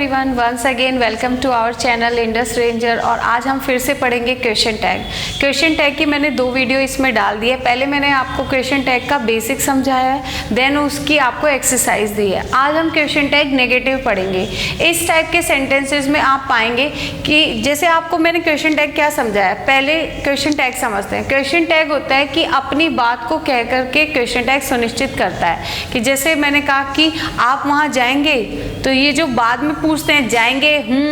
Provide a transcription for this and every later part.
Everyone, once again welcome to our channel Indus ranger. और आज हम फिर से पढ़ेंगे क्वेश्चन टैग। क्वेश्चन टैग की मैंने 2 वीडियो इसमें डाल दी है। पहले मैंने आपको क्वेश्चन टैग का बेसिक समझाया है, देन उसकी आपको एक्सरसाइज दी है। आज हम क्वेश्चन टैग नेगेटिव पढ़ेंगे। इस टाइप के सेंटेंसेस में आप पाएंगे कि जैसे आपको मैंने क्वेश्चन टैग क्या समझाया, पहले क्वेश्चन टैग समझते हैं। क्वेश्चन टैग होता है कि अपनी बात को कह करके क्वेश्चन टैग सुनिश्चित करता है कि जैसे मैंने कहा कि आप वहाँ जाएंगे, तो ये जो बाद में पूछते हैं जाएंगे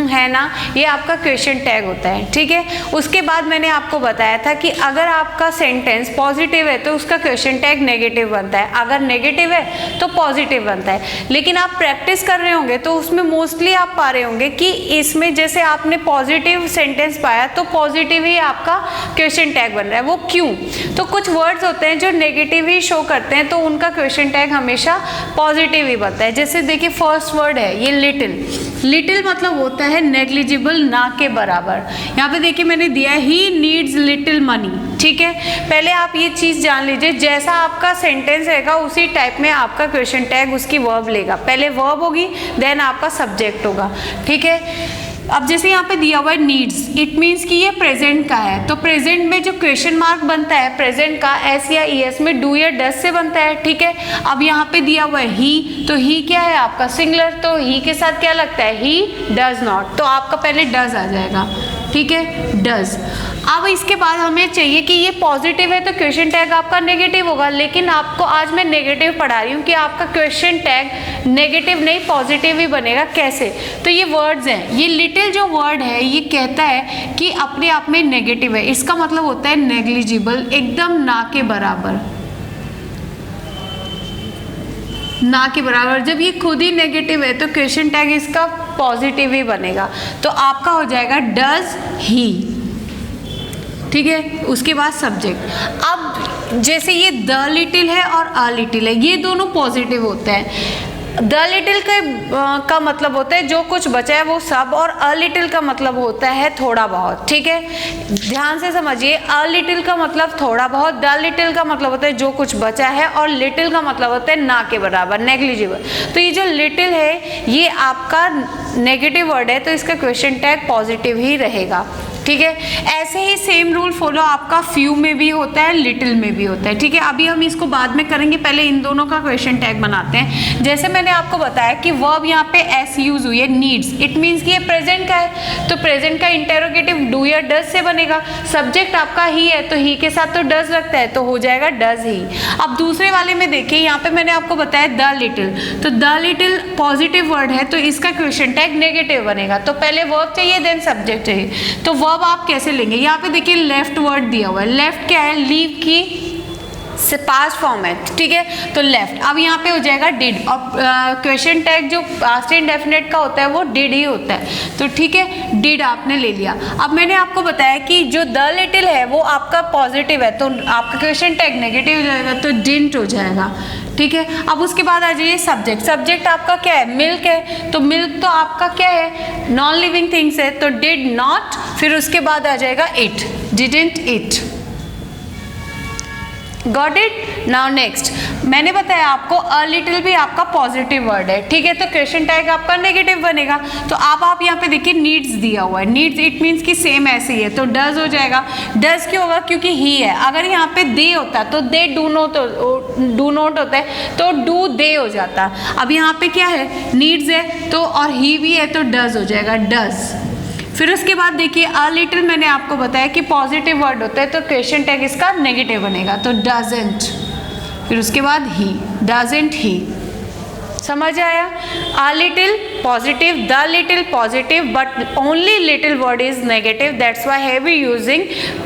है ना, ये आपका क्वेश्चन टैग होता है। ठीक है, उसके बाद मैंने आपको बताया था कि अगर आपका सेंटेंस पॉजिटिव है तो उसका क्वेश्चन टैग नेगेटिव बनता है, अगर नेगेटिव है तो पॉजिटिव बनता है। लेकिन आप प्रैक्टिस कर रहे होंगे तो उसमें मोस्टली आप पा रहे होंगे कि इसमें जैसे आपने पॉजिटिव सेंटेंस पाया तो पॉजिटिव ही आपका क्वेश्चन टैग बन रहा है। वो क्यों? तो कुछ वर्ड्स होते हैं जो नेगेटिव ही शो करते हैं, तो उनका क्वेश्चन टैग हमेशा पॉजिटिव ही बनता है। जैसे देखिए फर्स्ट वर्ड है ये लिटिल। लिटिल मतलब होता है नेग्लिजिबल, ना के बराबर। यहाँ पे देखिए मैंने दिया है ही नीड्स लिटिल मनी। ठीक है, पहले आप ये चीज़ जान लीजिए, जैसा आपका सेंटेंस रहेगा उसी टाइप में आपका क्वेश्चन टैग उसकी वर्ब लेगा। पहले वर्ब होगी, देन आपका सब्जेक्ट होगा। ठीक है, अब जैसे यहाँ पे दिया हुआ है नीड्स, इट मीन्स कि ये प्रेजेंट का है, तो प्रेजेंट में जो क्वेश्चन मार्क बनता है प्रेजेंट का एस या ई एस में डू या डज से बनता है। ठीक है, अब यहाँ पे दिया हुआ है ही, तो ही क्या है आपका सिंगुलर, तो ही के साथ क्या लगता है ही डज नॉट, तो आपका पहले डज आ जाएगा। ठीक है, डज। अब इसके बाद हमें चाहिए कि ये पॉजिटिव है तो क्वेश्चन टैग आपका नेगेटिव होगा, लेकिन आपको आज मैं नेगेटिव पढ़ा रही हूँ कि आपका क्वेश्चन टैग नेगेटिव नहीं पॉजिटिव ही बनेगा। कैसे? तो ये वर्ड्स हैं, ये लिटिल जो वर्ड है ये कहता है कि अपने आप में नेगेटिव है, इसका मतलब होता है नेग्लिजिबल, एकदम ना के बराबर, ना के बराबर। जब ये खुद ही नेगेटिव है तो क्वेश्चन टैग इसका पॉजिटिव ही बनेगा, तो आपका हो जाएगा डज ही। ठीक है, उसके बाद सब्जेक्ट। अब जैसे ये द लिटिल है और अ लिटिल है, ये दोनों पॉजिटिव होते हैं। द लिटिल का मतलब होता है जो कुछ बचा है वो सब, और अ लिटिल का मतलब होता है थोड़ा बहुत। ठीक है, ध्यान से समझिए, अ लिटिल का मतलब थोड़ा बहुत, द लिटिल का मतलब होता है जो कुछ बचा है, और लिटिल का मतलब होता है ना के बराबर, नेग्लिजिबल। तो ये जो लिटिल है ये आपका नेगेटिव वर्ड है, तो इसका क्वेश्चन टैग पॉजिटिव ही रहेगा। ठीक है, ऐसे ही सेम रूल फॉलो आपका फ्यू में भी होता है, लिटिल में भी होता है। ठीक है, अभी हम इसको बाद में करेंगे, पहले इन दोनों का क्वेश्चन टैग बनाते हैं। जैसे मैंने आपको बताया कि वर्ब यहाँ पे एस यूज हुई है नीड्स, इट मीन्स कि ये प्रेजेंट का है, तो प्रेजेंट का इंटेरोगेटिव डू या डज से बनेगा। सब्जेक्ट आपका ही है तो ही के साथ तो डज लगता है, तो हो जाएगा डज ही। अब दूसरे वाले में देखिए, यहाँ पे मैंने आपको बताया द लिटिल, तो द लिटिल पॉजिटिव वर्ड है तो इसका क्वेश्चन टैग नेगेटिव बनेगा। तो पहले वर्ब चाहिए देन सब्जेक्ट चाहिए, तो वर्ब आप कैसे लेंगे? यहाँ पे देखिए लेफ्ट वर्ड दिया हुआ है, लेफ्ट क्या है? लीव की पास्ट फॉर्म है। ठीक है, तो लेफ्ट। अब यहाँ पे हो जाएगा डिड, और क्वेश्चन टैग जो पास्ट इंडेफिनिट का होता है वो डिड ही होता है, तो ठीक है डिड आपने ले लिया। अब मैंने आपको बताया कि जो द लिटिल है वो आपका पॉजिटिव है, तो आपका क्वेश्चन टैग नेगेटिव हो जाएगा, तो डिडंट हो जाएगा। ठीक है, अब उसके बाद आ जाइए सब्जेक्ट। सब्जेक्ट आपका क्या है? मिल्क है, तो मिल्क तो आपका क्या है? नॉन लिविंग थिंग्स है, तो डिड नॉट, फिर उसके बाद आ जाएगा it, didn't it. Got it? Now next, मैंने बताया आपको अ लिटिल भी आपका पॉजिटिव वर्ड है। ठीक है, तो क्वेश्चन टैग आपका नेगेटिव बनेगा। तो आप यहाँ पे देखिए नीड्स दिया हुआ है, नीड्स इट मीन्स कि सेम ऐसे ही है, तो डज हो जाएगा। डज क्यों होगा? क्योंकि ही है। अगर यहाँ पे दे होता तो दे डू नॉट होता है, तो डू दे हो जाता। अब यहाँ पे क्या है? नीड्स है तो, और ही भी है तो डज हो जाएगा, डज। फिर उसके बाद देखिए अ लिटिल मैंने आपको बताया कि पॉजिटिव वर्ड होता है, तो क्वेश्चन टैग इसका नेगेटिव बनेगा, तो डजंट। फिर उसके बाद ही, डजंट ही। समझ आया? A little positive, the little positive, but only little word is negative, that's why have we using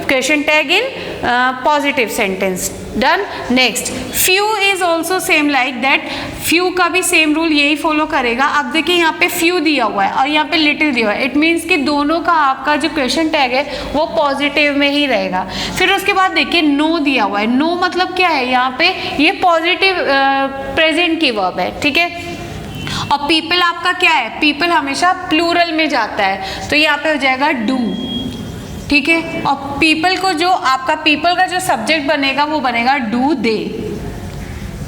question tag in positive sentence. Done. Next, few is also same like that, few का भी same rule यही follow करेगा। अब देखिए यहाँ पे few दिया हुआ है और यहाँ पे लिटिल दिया हुआ है, इट मीन्स कि दोनों का आपका जो क्वेश्चन टैग है वो पॉजिटिव में ही रहेगा। फिर उसके बाद देखिए नो दिया हुआ है, नो मतलब क्या है? यहाँ पे ये पॉजिटिव प्रेजेंट की वर्ब है। ठीक है, और पीपल आपका क्या है? पीपल हमेशा प्लूरल में जाता है, तो यहाँ पे हो जाएगा डू। ठीक है, और पीपल को जो आपका पीपल का जो सब्जेक्ट बनेगा वो बनेगा डू दे।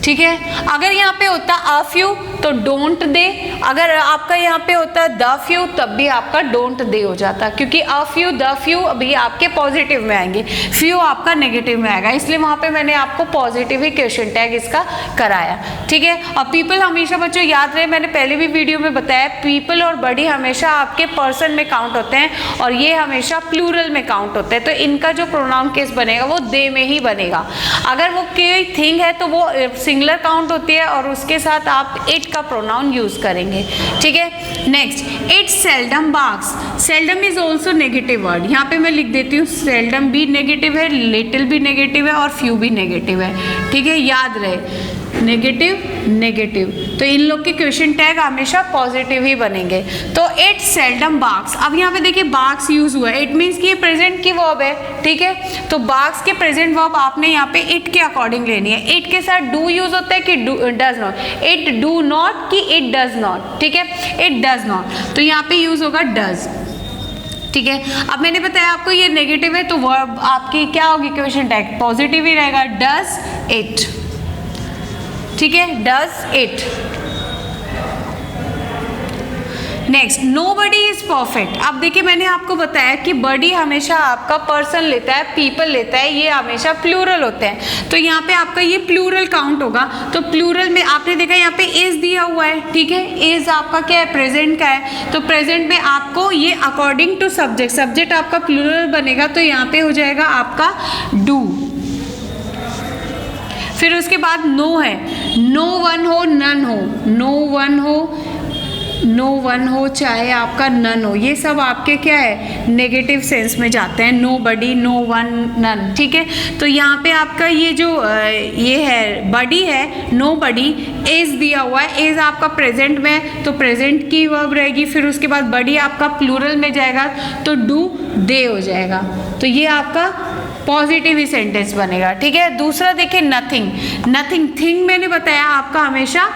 ठीक है। अगर यहाँ पे होता अ फ्यू तो डोंट दे, अगर आपका यहाँ पे होता द फ्यू तब भी आपका डोंट दे हो जाता, क्योंकि अ फ्यू द फ्यू अभी आपके पॉजिटिव में आएंगे, फ्यू आपका नेगेटिव में आएगा, इसलिए वहाँ पे मैंने आपको पॉजिटिव ही क्वेश्चन टैग इसका कराया। ठीक है। और पीपल हमेशा बच्चों याद रहे, मैंने पहले भी वीडियो में बताया, पीपल और बडी हमेशा आपके पर्सन में काउंट होते हैं और ये हमेशा प्लूरल में काउंट होते हैं, तो इनका जो प्रोनाउन केस बनेगा वो दे में ही बनेगा। अगर वो कोई थिंग है तो वो सिंगुलर काउंट होती है और उसके साथ आप इट का प्रोनाउन यूज करेंगे। ठीक है। Next, it seldom barks, seldom is also negative word, यहाँ पे मैं लिख देती हूँ सेल्डम भी नेगेटिव है, लिटिल भी नेगेटिव है और फ्यू भी नेगेटिव है। ठीक है, याद रहे नेगेटिव नेगेटिव, तो इन लोग के क्वेश्चन टैग हमेशा पॉजिटिव ही बनेंगे। तो इट सेल्डम बार्क्स, अब यहाँ पे देखिए बार्क्स यूज हुआ है, इट मीन्स कि ये प्रेजेंट की वर्ब है। ठीक है, तो बार्क्स के प्रेजेंट वर्ब आपने यहाँ पे इट के अकॉर्डिंग लेनी है। इट के साथ डू यूज होता है कि does not, it do not कि इट डज नॉट। ठीक है, इट डज नॉट, तो यहाँ पे यूज होगा डज। ठीक है, अब मैंने बताया आपको ये नेगेटिव है तो वर्ब आपकी क्या होगी, क्वेश्चन टैग पॉजिटिव ही रहेगा, डज इट। ठीक है, does it. Next, nobody is perfect. अब देखिए मैंने आपको बताया कि बडी हमेशा आपका पर्सन लेता है, पीपल लेता है, ये हमेशा प्लूरल होते हैं, तो यहाँ पे आपका ये प्लूरल काउंट होगा। तो प्लूरल में आपने देखा यहाँ पे इज दिया हुआ है। ठीक है, इज आपका क्या है, प्रेजेंट का है, तो प्रेजेंट में आपको ये अकॉर्डिंग टू सब्जेक्ट, सब्जेक्ट आपका प्लूरल बनेगा, तो यहाँ पे हो जाएगा आपका डू। फिर उसके बाद नो है, नो वन हो नन हो, नो वन हो, नो वन हो चाहे आपका नन हो, ये सब आपके क्या है, नेगेटिव सेंस में जाते हैं, नो बडी, नो वन, नन। ठीक है, तो यहाँ पे आपका ये जो ये है बडी है, नो बडी, इज दिया हुआ है, इज आपका प्रेजेंट में तो प्रेजेंट की वर्ब रहेगी, फिर उसके बाद बडी आपका प्लूरल में जाएगा तो डू दे हो जाएगा, तो ये आपका पॉजिटिव ही सेंटेंस बनेगा। ठीक है, दूसरा देखिए नथिंग, नथिंग, थिंग मैंने बताया आपका हमेशा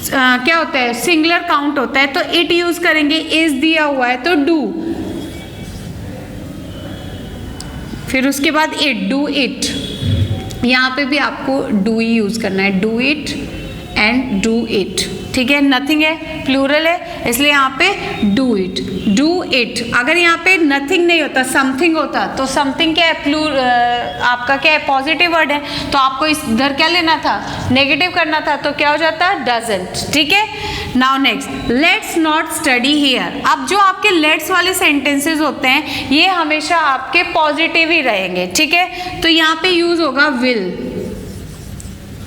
क्या होता है, सिंगुलर काउंट होता है, तो इट यूज करेंगे, इज दिया हुआ है तो डू, फिर उसके बाद इट, डू इट, यहाँ पे भी आपको डू ही यूज करना है, do it and do it. ठीक है, नथिंग है, प्लूरल है, इसलिए यहाँ पे डू इट, डू इट। अगर यहाँ पे नथिंग नहीं होता, समथिंग होता, तो समथिंग क्या है, आपका क्या है, पॉजिटिव वर्ड है, तो आपको इधर क्या लेना था, नेगेटिव करना था, तो क्या हो जाता, डजंट। ठीक है, now next, let's not study here. अब जो आपके लेट्स वाले सेंटेंसेस होते हैं ये हमेशा आपके पॉजिटिव ही रहेंगे। ठीक है, तो यहाँ पे यूज होगा विल,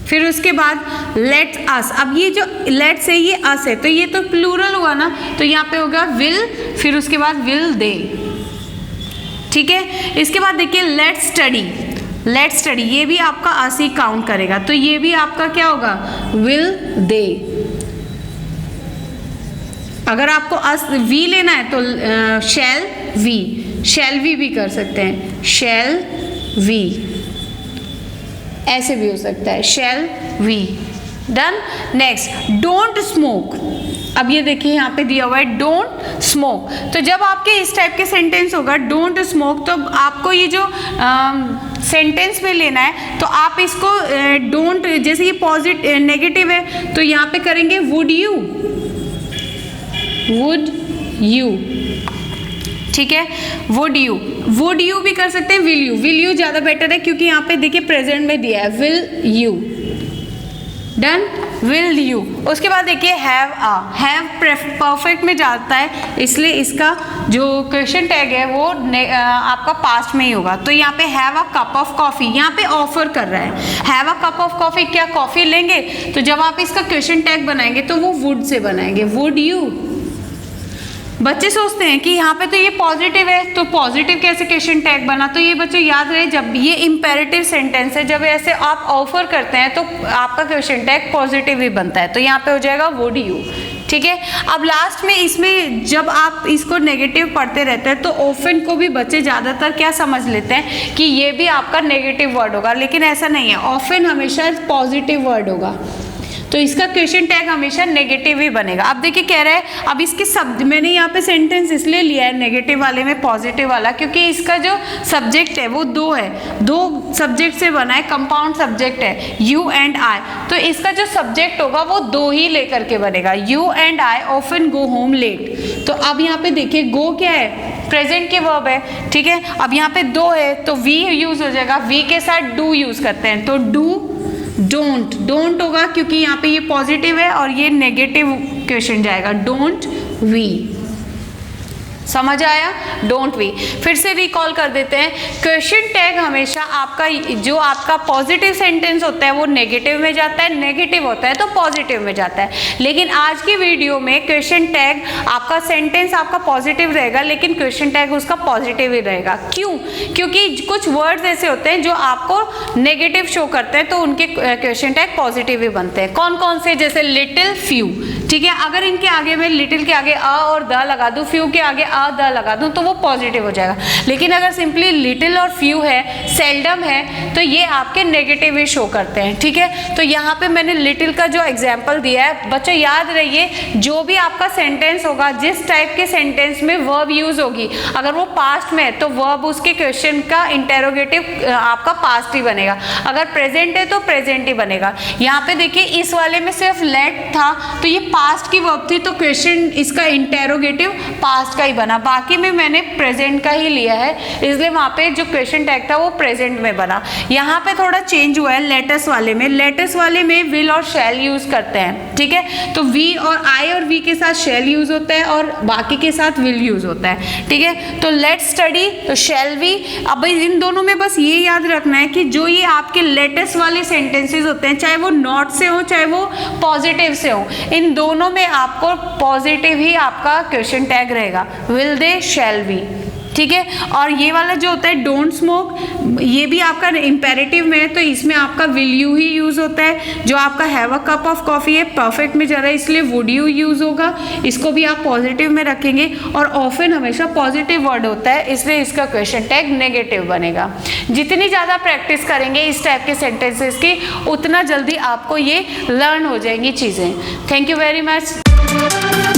फिर उसके बाद लेट्स अस। अब ये जो लेट्स है ये अस है, तो ये तो प्लूरल हुआ ना, तो यहाँ पे होगा विल, फिर उसके बाद विल दे। ठीक है, इसके बाद देखिए लेट्स स्टडी, लेट्स स्टडी, ये भी आपका अस ही काउंट करेगा, तो ये भी आपका क्या होगा, विल दे। अगर आपको अस वी लेना है तो शैल वी, शैल वी भी कर सकते हैं, शैल वी, ऐसे भी हो सकता है, shall we. Done. Next, don't smoke. अब ये देखिए यहाँ पे दिया हुआ है डोंट स्मोक, तो जब आपके इस टाइप के सेंटेंस होगा डोंट स्मोक, तो आपको ये जो सेंटेंस में लेना है, तो आप इसको डोंट, जैसे ये पॉजिटिव नेगेटिव है तो यहाँ पे करेंगे वुड यू, वुड यू। ठीक है, वुड यू, वुड यू भी कर सकते हैं, विल यू, विल यू ज़्यादा बेटर है क्योंकि यहाँ पे देखिए प्रेजेंट में दिया है, will you. Done, will you. उसके बाद देखिए हैव अ, हैव परफेक्ट में जाता है, इसलिए इसका जो क्वेश्चन टैग है वो आपका पास्ट में ही होगा, तो यहाँ पे have a cup of coffee, यहाँ पे ऑफर कर रहा है, have a cup of coffee, क्या कॉफ़ी लेंगे, तो जब आप इसका क्वेश्चन टैग बनाएंगे तो वो वुड से बनाएंगे, वुड यू। बच्चे सोचते हैं कि यहाँ पे तो ये पॉजिटिव है, तो पॉजिटिव कैसे क्वेश्चन टैग बना, तो ये बच्चों याद रहे, जब ये इम्पेरेटिव सेंटेंस है, जब ऐसे आप ऑफर करते हैं तो आपका क्वेश्चन टैग पॉजिटिव ही बनता है, तो यहाँ पे हो जाएगा वुड यू। ठीक है, अब लास्ट में इसमें जब आप इसको नेगेटिव पढ़ते रहते हैं तो ऑफन को भी बच्चे ज़्यादातर क्या समझ लेते हैं कि ये भी आपका नेगेटिव वर्ड होगा, लेकिन ऐसा नहीं है, ऑफन हमेशा पॉजिटिव वर्ड होगा। तो इसका क्वेश्चन टैग हमेशा नेगेटिव ही बनेगा। अब देखिए कह रहा है, अब इसके मैंने यहाँ पे सेंटेंस इसलिए लिया है नेगेटिव वाले में पॉजिटिव वाला, क्योंकि इसका जो सब्जेक्ट है वो दो है, दो सब्जेक्ट से बना है, कंपाउंड सब्जेक्ट है यू एंड आई। तो इसका जो सब्जेक्ट होगा वो दो ही लेकर के बनेगा, you and I often go home late. तो अब यहाँ पे देखिए गो क्या है, प्रेजेंट के वर्ब है, ठीक है। अब यहाँ पे दो है तो वी यूज हो जाएगा, वी के साथ डू यूज करते हैं, तो डू डोंट, डोंट होगा क्योंकि यहाँ पे ये पॉजिटिव है और ये नेगेटिव क्वेश्चन जाएगा, डोंट वी। समझ आया, डोंट वी। फिर से रिकॉल कर देते हैं, क्वेश्चन टैग हमेशा आपका जो आपका पॉजिटिव सेंटेंस होता है वो नेगेटिव में जाता है, नेगेटिव होता है तो पॉजिटिव में जाता है। लेकिन आज की वीडियो में क्वेश्चन टैग आपका सेंटेंस आपका पॉजिटिव रहेगा लेकिन क्वेश्चन टैग उसका पॉजिटिव ही रहेगा। क्यों? क्योंकि कुछ वर्ड्स ऐसे होते हैं जो आपको नेगेटिव शो करते हैं तो उनके क्वेश्चन टैग पॉजिटिव ही बनते हैं। कौन कौन से? जैसे लिटिल, फ्यू, ठीक है। अगर इनके आगे में लिटिल के आगे अ और द लगा दूं, फ्यू के आगे अ द लगा दूं तो वो पॉजिटिव हो जाएगा। लेकिन अगर सिंपली लिटिल और फ्यू है, सेल्डम है, तो ये आपके नेगेटिव ही शो करते हैं, ठीक है। तो यहाँ पे मैंने लिटिल का जो एग्जाम्पल दिया है, बच्चों याद रहिए जो भी आपका सेंटेंस होगा, जिस टाइप के सेंटेंस में वर्ब यूज होगी, अगर वो पास्ट में है तो वर्ब उसके क्वेश्चन का इंटेरोगेटिव आपका पास्ट ही बनेगा, अगर प्रेजेंट है तो प्रेजेंट ही बनेगा। यहाँ पे देखिए इस वाले में सिर्फ लेट था तो ये पास्ट की वर्ब थी तो क्वेश्चन इसका इंटेरोगेटिव पास्ट का ही बना, बाकी में मैंने प्रेजेंट का ही लिया है इसलिए वहाँ पे जो क्वेश्चन टैग था वो प्रेजेंट में बना। यहाँ पे थोड़ा चेंज हुआ है लेटेस्ट वाले में, लेटेस्ट वाले में विल और शैल यूज करते हैं, ठीक है। तो वी और आई और वी के साथ शैल यूज होता है और बाकी के साथ विल यूज होता है, ठीक है। तो लेट्स स्टडी तो शैल वी। अब इन दोनों में बस ये याद रखना है कि जो ये आपके लेटेस्ट वाले सेंटेंसेस होते हैं, चाहे वो नॉट से हो चाहे वो पॉजिटिव से हो, इन दोनों में आपको पॉजिटिव ही आपका क्वेश्चन टैग रहेगा, विल दे, शैल वी, ठीक है। और ये वाला जो होता है डोंट स्मोक, ये भी आपका इंपेरेटिव में है तो इसमें आपका विल यू ही यूज होता है। जो आपका have a cup of coffee है परफेक्ट में जा रहा है इसलिए वुड यू यूज होगा, इसको भी आप पॉजिटिव में रखेंगे। और ऑफन हमेशा पॉजिटिव वर्ड होता है इसलिए इसका क्वेश्चन टैग नेगेटिव बनेगा। जितनी ज़्यादा प्रैक्टिस करेंगे इस टाइप के सेंटेंसेस की उतना जल्दी आपको ये लर्न हो जाएंगी चीज़ें। Thank you very much.